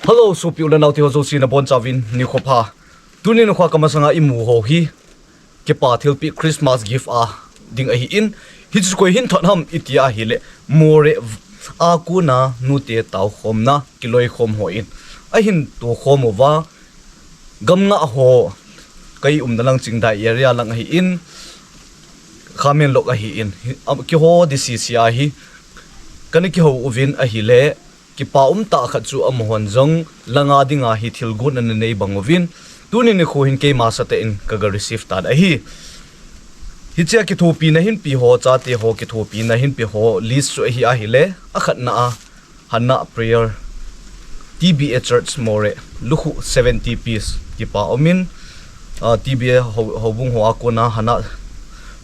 Hello, so piu na nauti ho zo sina bon chavin ni khopa. Tunin khwa kamasanga imu ho hi. Ke pa thil pi Christmas gift a ding a hi in. Hi chu ko hin thonham itia hi le more a ku na nu te taw khom na kiloi khom ho in. A hin to khom wa gam nga ho kai dalang CHINGDAI AREA lang hi in. Khamen lok a hi in. Ki ho disisia hi. Kan ki ho uvin a hi le ki pa ta khat chu amhon jong langa dinga hi thilgun an nei bangovin tunin ni khuhin ke ma sa te in ka ga receive ta a hi hi che ki thopi na hin pi ho cha te ho ki thopi na hin pi ho list so hi a hi le a khat na a hanna prayer TBA church Moreh Lukhuh 70 piece ki pa omin TBA hobung ho akona hana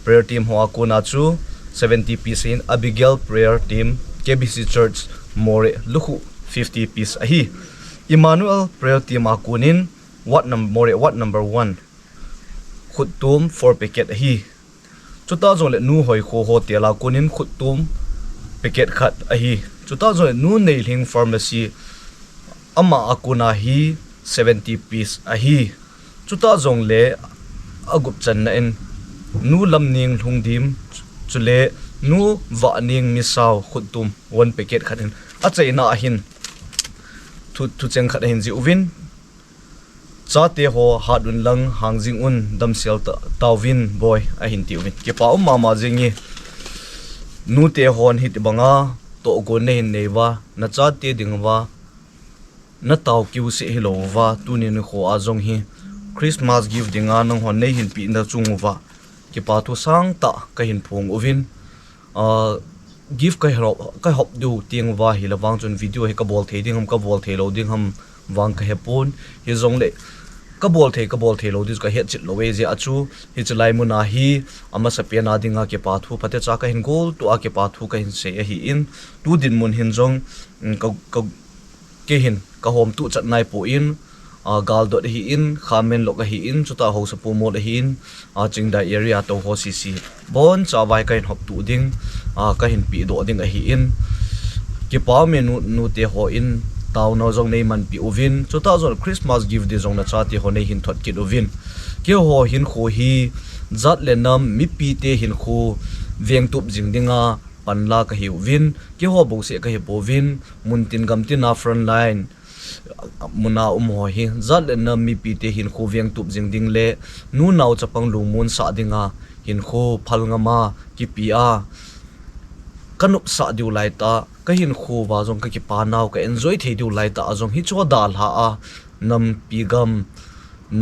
prayer team ho akona chu 70 piece in Abigail prayer team KBC church Moreh Lukhuh 50 piece ahi Emmanuel prayer team akunin Moreh what number 1 Khuttom 4 packet ahi chuta jole nu Hoikho Hotel akunin Khuttom packet khat ahi chuta jole nu Neilhing pharmacy ama akuna hi 70 piece ahi chuta jong le agup chan na en nu Lamneng Lhungdim chule nu Vahneng Misao Khuttom 1 packet khatin achai na hin thu cheng khat hin ji uvin chate ho hadun lang hangjing un damsel tawin boy a hin ti uvin ke pa mama jingi nu te hon hit banga to go ne hin newa na chate dingwa na taw kiu se hilowa tunin kho azong hi Christmas gift dinga nang hon nei hin pi na chungwa ke pa thu sang ta ka hin phung uvin gift kai hop du tiang wa hi lawang chun video he ka bol the ding ham ka bol the lo ding ham wang ka hepon hi zong le ka bol the lo dis ka het chit lo we je achu hi chlai muna hi ama sapiana dinga ke pa thu pate cha ka hin gol to a ke pa thu ka hin se hi in tu din mun hin zong ka ke hin ka hom tu chat nai po in gal dot hi in khamen lok hi in chuta ho sapu mo hi in CHINGDAI AREA to ho cc bon chawai kain hop tu ding ka hin pi do ding hi in ki pa menu nu te ho in taw no jong nei man pi ovin chuta zon Christmas gift de jong na cha te ho nei hin thot ki ovin ke ho hin kho hi zat le nam mi pi te hin kho veng tup jing dinga panla ka hi ovin ke ho bo se ka hi bovin muntin gamtin na front line muna ho hi zat le nam mi pi te hin kho veng tup jing ding le nu naw chapang lungmun sa dinga hin kho phalnga ma ki pi a kanup sa diu lai ta ka hin kho wa jong ka ki pa naw ka enjoy the diu lai ta ajong hi cho dal ha a nam pi gam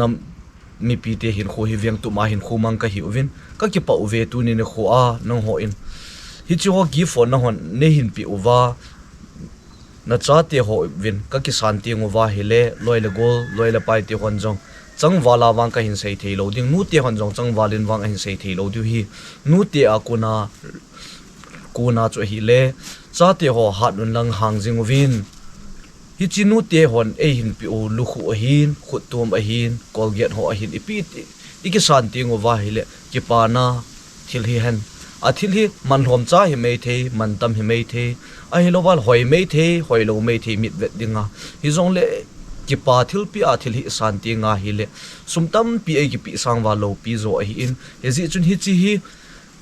nam mi pi te hin kho hi veng tu ma hin kho mang ka hi uvin ka ki pa uve tu ni ne kho a nang ho in hi chi ho gi phone na hon ne hin pi uwa na cha te ho vin ka ki santi ngwa hi le loi le gol loi le pai te hon jong chang wala wang ka hin sei thei lo ding nu te hon jong chang walin wang hin sei thei lo du hi nu te akuna kuna cho hi le cha te ho hadun lang hangjing win hi chinu te hon eihin pi o Lukhuh ahin Khuttom ahin Colgate ho ahin ipi iki santi ngwa hi le ki pa na thil hi hen a thil hi man hom cha hi mei the man tam hi mei the a hi lowal hoi mei the hoi lo mei the mit vet dinga hi zong le ki pa thil pi a thil hi santi nga hi le sumtam pi e ki pi sangwa lo pi zo hi in he ji chun hi chi hi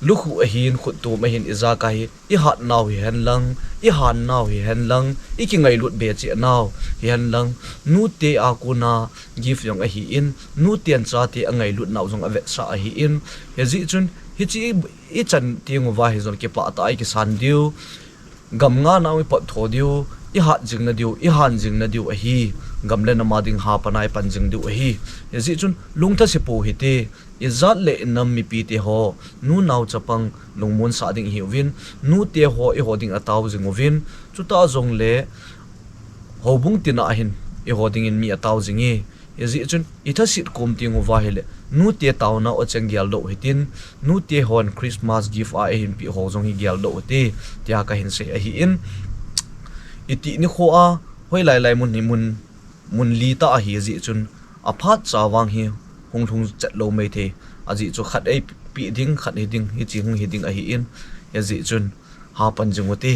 Lukhuh ahin Khuttom ahin iza ka hi I hat naw hi hen lang I han naw hi hen lang I ki ngailut be chi naw hi hen lang nu te a kuna gift yong a hi in nu tian cha te angai lut naw jong ave sa hi in he ji chun hi chi I chan tiang wa hi zon ke pa ta ai ki san diu gam nga naw I pat tho diu I hat jing na diu I han jing na diu a hi gam le na ma ding ha panai pan jing diu a hi he ji chun lungtha se po hi te izat le nam mi pi te ho nu naw chapang lungmon sa ding hi win nu te ho I hoding ataw jing win chuta zong le hobung tina hin I hoding in mi ataw jingi ezi chun itha sit kom ting wa hele nu te taw na o chengyal do hitin nu te hon Christmas gift a hin pi ho jong hi gyal do te tia ka hin se a hi in iti ni kho a hoi lai mun ni mun li ta a hi ezi chun a phat chawang hi hung thung chat lo mai the aji chu khat ei pi ding khat hi ding hi chi hung hi ding a hi in ezi chun ha pan jing wote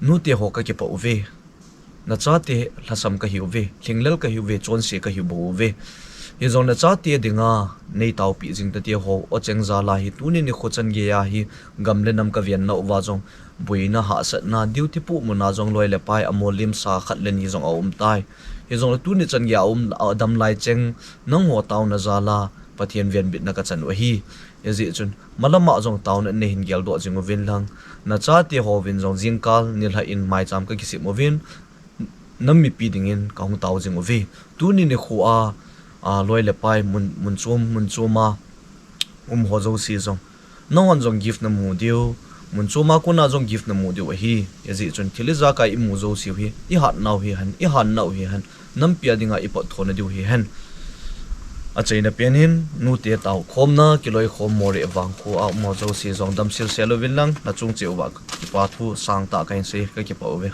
nu te ho ka ke pa uve na chate hlasam ka hiu ve thinglel ka hiu ve chon se ka hiu bo ve hi zong na chate dinga nei tau pi jing ta ti ho o chengza la hi tuni ni khochan ge ya hi gamle nam ka vian na wa jong buina ha sat na duty pu mu na jong loi le pai amolim sa khat len hi jong aum tai hi zong tuni chan ge dam lai cheng nang ho taw na zala pathian vian bit na ka chan wa hi ezi chun malama jong taw na ne hin gel do jing vin lang na chate ho vin jong jingkal nil ha in mai cham ka kisi mo vin nammi pi dingin ka hung taw jing vi tuni ni khu a loi le pai mun chuma ho zo si zong no one zong gift na mu dio mun chuma ko na zong gift na mu dio hi ezi chun thiliza ka i mu zo si hi i hat nau hi han i han nau hi han nam pia dinga i pot thona dio hi han a chaina penin nu te taw khom na kiloi khom Moreh wang ko a mo zo si zong dam sil selo vin lang na chung cheu wa ki pa thu sang ta kain se ka ki pa ve